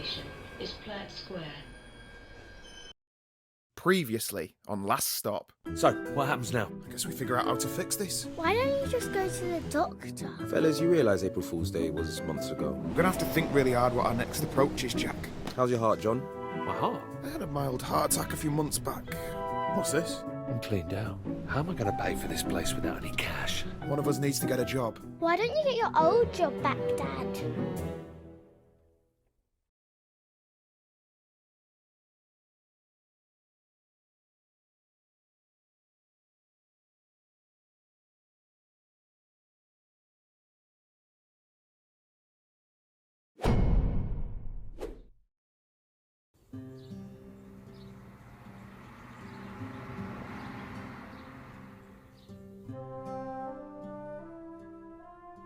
station is Platt Square. Previously on Last Stop. So, what happens now? I guess we figure out how to fix this. Why don't you just go to the doctor? Fellas, you realise April Fool's Day was months ago. We're gonna have to think really hard what our next approach is, Jack. How's your heart, John? My heart? I had a mild heart attack a few months back. What's this? I'm cleaned out. How am I going to pay for this place without any cash? One of us needs to get a job. Why don't you get your old job back, Dad?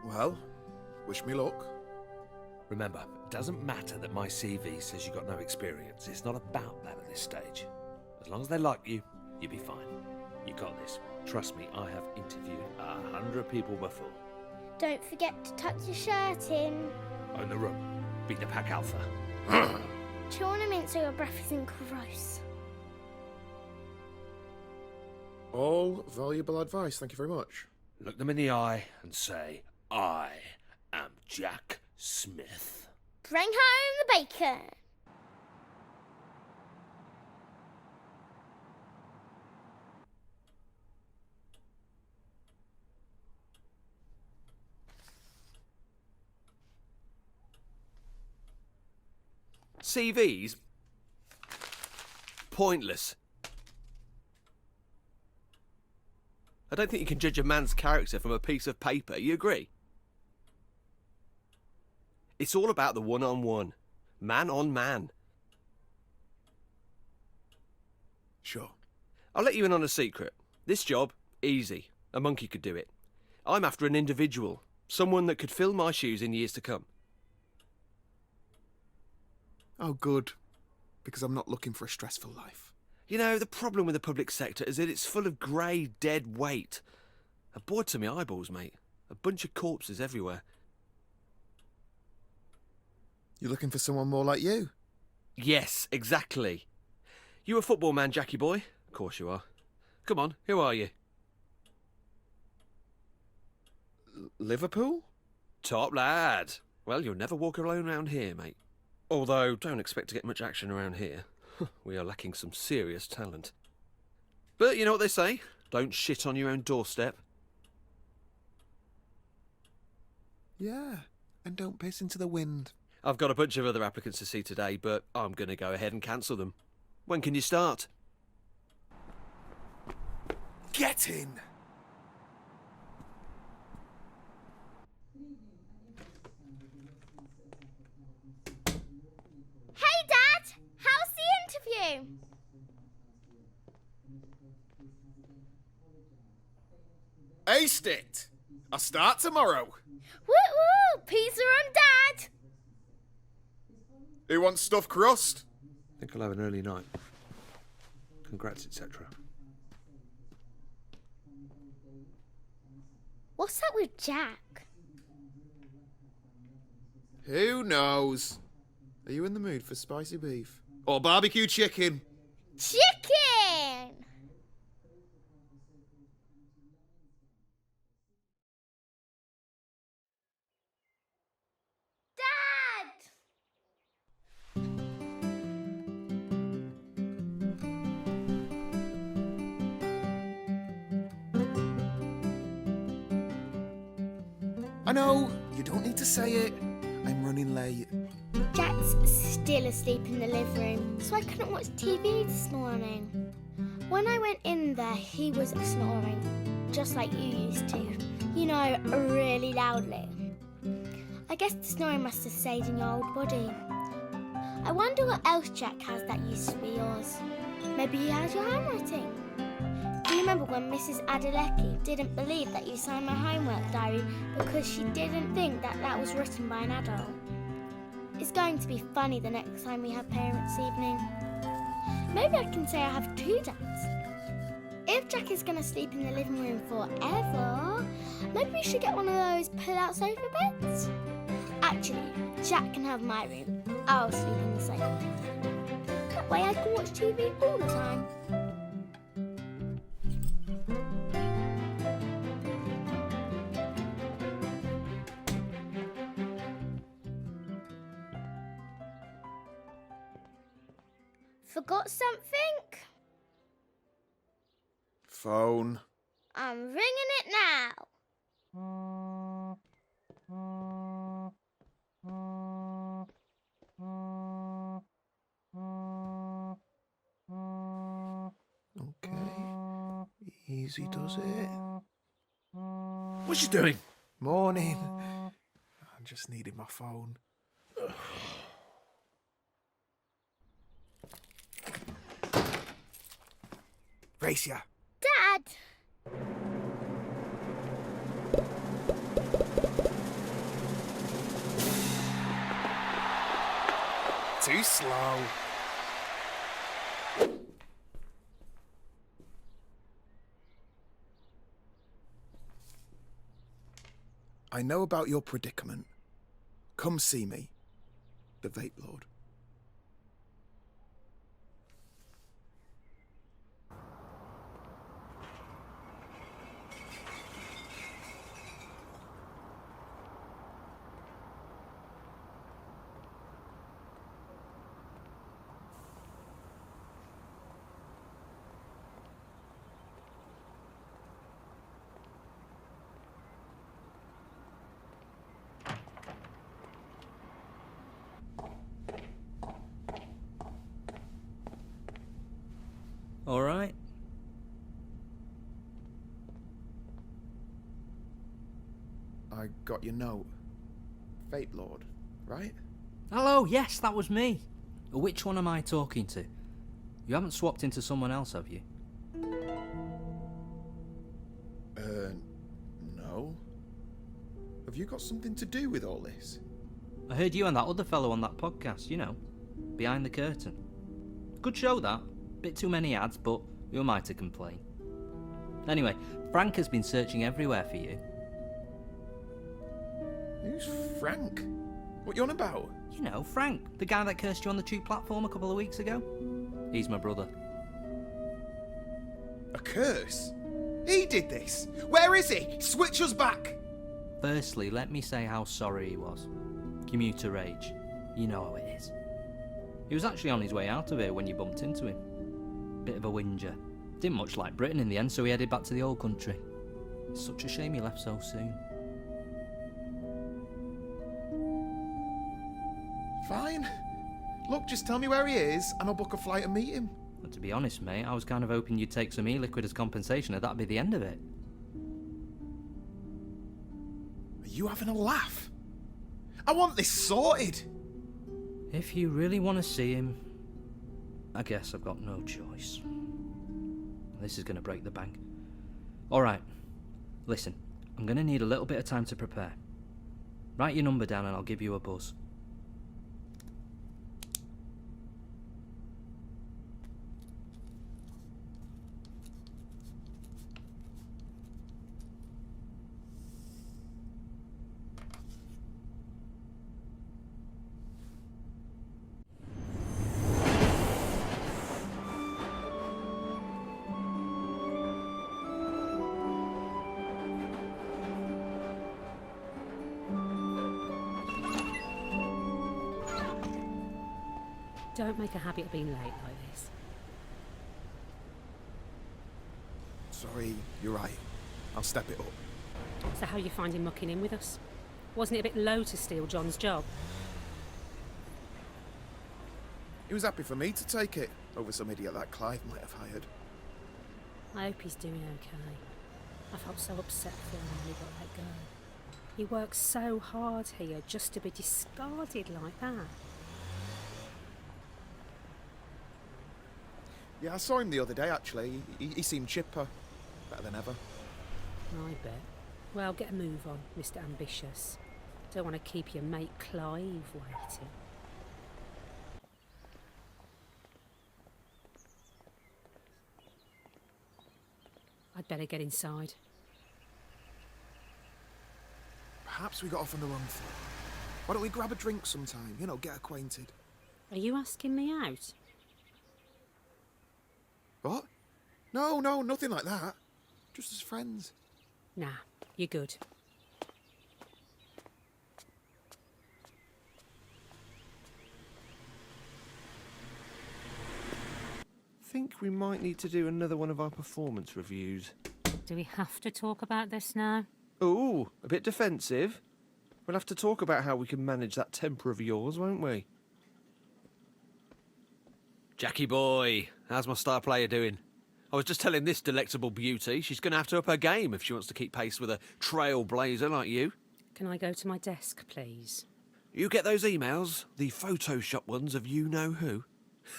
Well, wish me luck. Remember, it doesn't matter that my CV says you got no experience. It's not about that at this stage. As long as they like you, you'll be fine. You got this. Trust me, I have interviewed 100 people before. Don't forget to tuck your shirt in. Own the room. Beat the pack alpha. Chew on a mint so your breath isn't gross. All valuable advice, thank you very much. Look them in the eye and say, I am Jack Smith. Bring home the bacon. CVs? Pointless. I don't think you can judge a man's character from a piece of paper, you agree? It's all about the one-on-one. Man on man. Sure. I'll let you in on a secret. This job, easy. A monkey could do it. I'm after an individual. Someone that could fill my shoes in years to come. Oh, good. Because I'm not looking for a stressful life. You know, the problem with the public sector is that it's full of grey, dead weight. I'm bored to my eyeballs, mate. A bunch of corpses everywhere. You're looking for someone more like you? Yes, exactly. You a football man, Jackie boy? Of course you are. Come on, who are you? Liverpool? Top lad. Well, you'll never walk alone around here, mate. Although, don't expect to get much action around here. We are lacking some serious talent. But you know what they say? Don't shit on your own doorstep. Yeah, and don't piss into the wind. I've got a bunch of other applicants to see today, but I'm going to go ahead and cancel them. When can you start? Get in! Hey, Dad! How's the interview? Aced it! I'll start tomorrow. Woo-woo! Pizza on Dad! Who wants stuffed crust? I think I'll have an early night. Congrats, etc. What's up with Jack? Who knows? Are you in the mood for spicy beef? Or barbecue chicken? Chicken! Dad! I know, you don't need to say it. I'm running late. Jack's still asleep in the living room, so I couldn't watch TV this morning. When I went in there, he was snoring, just like you used to. You know, really loudly. I guess the snoring must have stayed in your old body. I wonder what else Jack has that used to be yours. Maybe he has your handwriting. Do you remember when Mrs. Adelecki didn't believe that you signed my homework diary because she didn't think that that was written by an adult? It's going to be funny the next time we have parents' evening. Maybe I can say I have two dads. If Jack is going to sleep in the living room forever, maybe we should get one of those pull-out sofa beds. Actually, Jack can have my room. I'll sleep in the sofa. That way I can watch TV all the time. Forgot something? Phone. I'm ringing it now. Okay. Easy does it. What's she doing? Morning. I just needed my phone. Gracia. Dad! Too slow. I know about your predicament. Come see me, the Vape Lord. All right. I got your note. Vape Lord, right? Hello, yes, that was me. Which one am I talking to? You haven't swapped into someone else, have you? No. Have you got something to do with all this? I heard you and that other fellow on that podcast, you know, Behind the Curtain. Good show, that. Bit too many ads, but who am I to complain? Anyway, Frank has been searching everywhere for you. Who's Frank? What you on about? You know, Frank, the guy that cursed you on the tube platform a couple of weeks ago. He's my brother. A curse? He did this? Where is he? Switch us back! Firstly, let me say how sorry he was. Commuter rage. You know how it is. He was actually on his way out of here when you bumped into him. Bit of a whinger. Didn't much like Britain in the end, so he headed back to the old country. It's such a shame he left so soon. Fine. Look, just tell me where he is, and I'll book a flight and meet him. But to be honest, mate, I was kind of hoping you'd take some e-liquid as compensation and that'd be the end of it. Are you having a laugh? I want this sorted. If you really want to see him, I guess I've got no choice. This is going to break the bank. Alright, listen, I'm going to need a little bit of time to prepare. Write your number down and I'll give you a buzz. Don't make a habit of being late like this. Sorry, you're right. I'll step it up. So how you finding mucking in with us? Wasn't it a bit low to steal John's job? He was happy for me to take it, over some idiot that Clive might have hired. I hope he's doing okay. I felt so upset for him when he got let go. He worked so hard here just to be discarded like that. Yeah, I saw him the other day, actually. He seemed chipper. Better than ever. I bet. Well, get a move on, Mr. Ambitious. Don't want to keep your mate Clive waiting. I'd better get inside. Perhaps we got off on the wrong foot. Why don't we grab a drink sometime? You know, get acquainted. Are you asking me out? What? No, nothing like that. Just as friends. Nah, you're good. Think we might need to do another one of our performance reviews. Do we have to talk about this now? Ooh, a bit defensive. We'll have to talk about how we can manage that temper of yours, won't we? Jackie boy, how's my star player doing? I was just telling this delectable beauty she's going to have to up her game if she wants to keep pace with a trailblazer like you. Can I go to my desk, please? You get those emails? The Photoshop ones of you-know-who?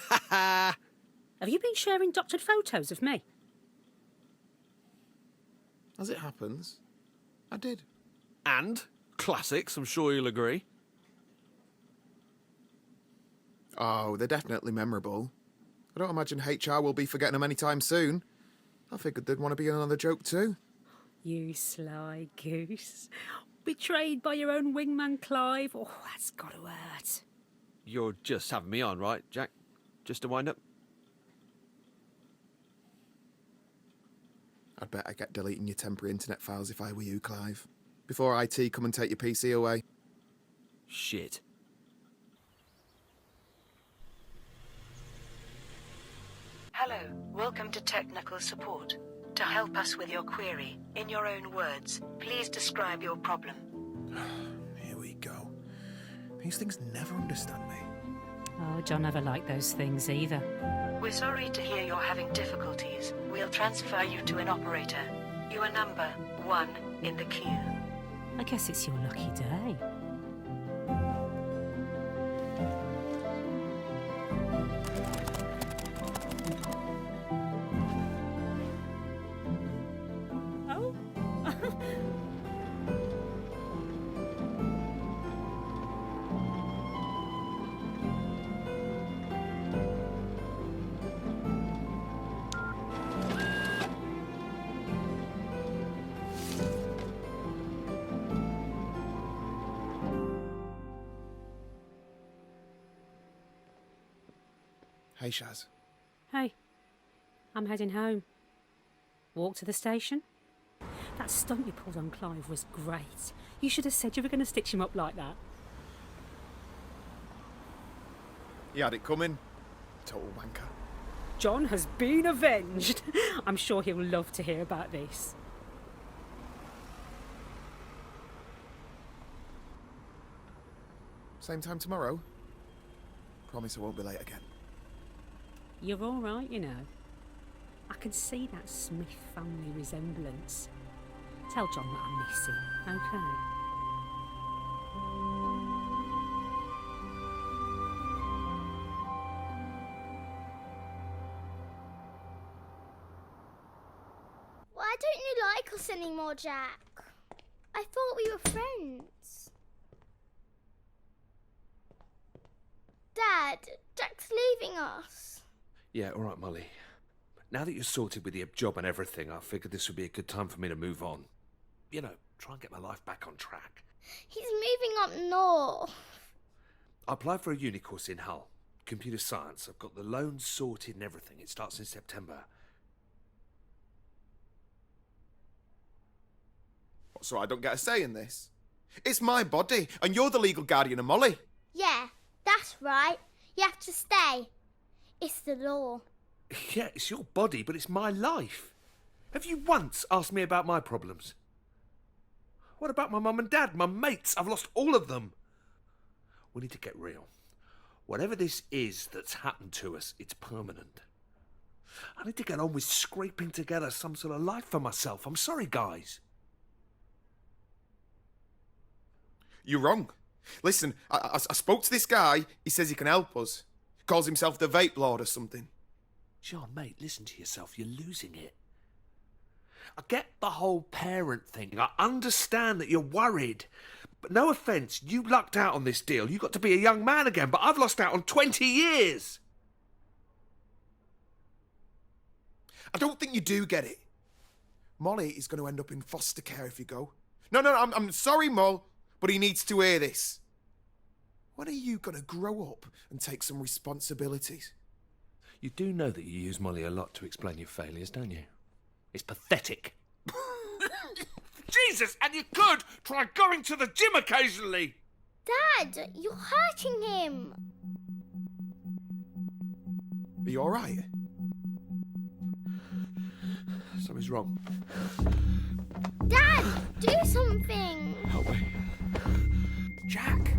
Ha ha! Have you been sharing doctored photos of me? As it happens, I did. And? Classics, I'm sure you'll agree. Oh, they're definitely memorable. I don't imagine HR will be forgetting them anytime soon. I figured they'd want to be in another joke too. You sly goose. Betrayed by your own wingman Clive. Oh, that's got to hurt. You're just having me on, right, Jack? Just to wind up? I'd better get deleting your temporary internet files if I were you, Clive. Before IT come and take your PC away. Shit. Hello, welcome to technical support. To help us with your query, in your own words, please describe your problem. Here we go. These things never understand me. Oh, John never liked those things either. We're sorry to hear you're having difficulties. We'll transfer you to an operator. You are number 1 in the queue. I guess it's your lucky day. Oh? Hey, Shaz. Hey, I'm heading home. Walk to the station? That stunt you pulled on Clive was great. You should have said you were going to stitch him up like that. He had it coming. Total wanker. John has been avenged. I'm sure he'll love to hear about this. Same time tomorrow? Promise I won't be late again. You're all right, you know. I can see that Smith family resemblance. Tell John that I miss him, okay? Why don't you like us anymore, Jack? I thought we were friends. Dad, Jack's leaving us. Yeah, all right, Molly. Now that you're sorted with the job and everything, I figured this would be a good time for me to move on. You know, try and get my life back on track. He's moving up north. I applied for a uni course in Hull. Computer science. I've got the loans sorted and everything. It starts in September. So I don't get a say in this? It's my body, and you're the legal guardian of Molly. Yeah, that's right. You have to stay. It's the law. Yeah, it's your body, but it's my life. Have you once asked me about my problems? What about my mum and dad, my mates? I've lost all of them. We need to get real. Whatever this is that's happened to us, it's permanent. I need to get on with scraping together some sort of life for myself. I'm sorry, guys. You're wrong. Listen, I spoke to this guy. He says he can help us. Calls himself the Vape Lord or something. John, mate, listen to yourself. You're losing it. I get the whole parent thing. I understand that you're worried. But no offence, you lucked out on this deal. You got to be a young man again, but I've lost out on 20 years. I don't think you do get it. Molly is going to end up in foster care if you go. No, I'm sorry, Moll, but he needs to hear this. When are you gonna grow up and take some responsibilities? You do know that you use Molly a lot to explain your failures, don't you? It's pathetic. Jesus, and you could try going to the gym occasionally! Dad, you're hurting him. Are you alright? Something's wrong. Dad, do something. Help me. Jack!